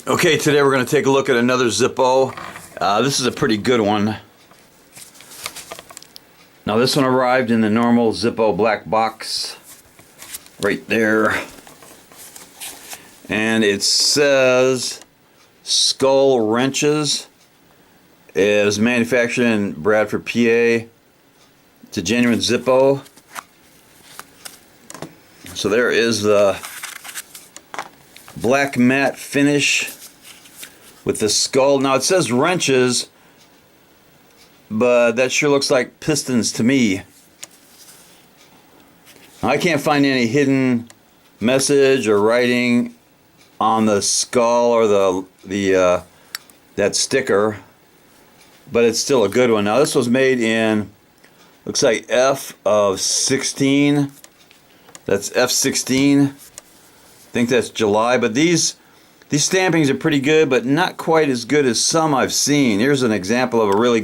Okay, today we're going to take a look at another Zippo. This is a pretty good one. Now this one arrived in the normal Zippo black box right there. And it says Skull Wrenches. It was manufactured in Bradford, PA. It's a genuine Zippo. So there is the black matte finish with the skull. Now it says wrenches, but that sure looks like pistons to me. Now, I can't find any hidden message or writing on the skull or that sticker, but it's still a good one. Now this was made in, looks like F of 16. That's F16. I think that's July, but these stampings are pretty good, but not quite as good as some I've seen. Here's an example of a really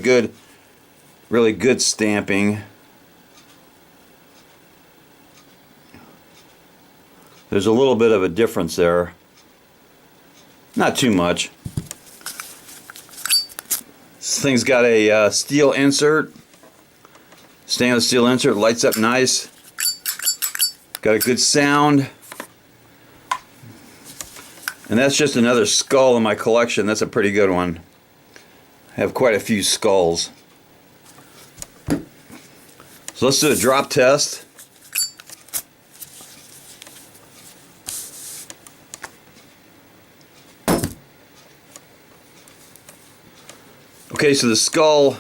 good stamping. There's a little bit of a difference there. Not too much. This thing's got a steel insert, stainless steel insert, lights up nice. Got a good sound. And that's just another skull in my collection. That's a pretty good one. I have quite a few skulls. So let's do a drop test. Okay, so the skull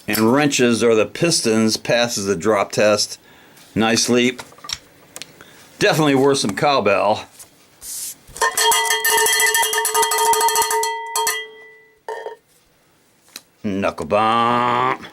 and wrenches, or the pistons, passes the drop test nicely. Definitely worth some cowbell. Knuckle bomb.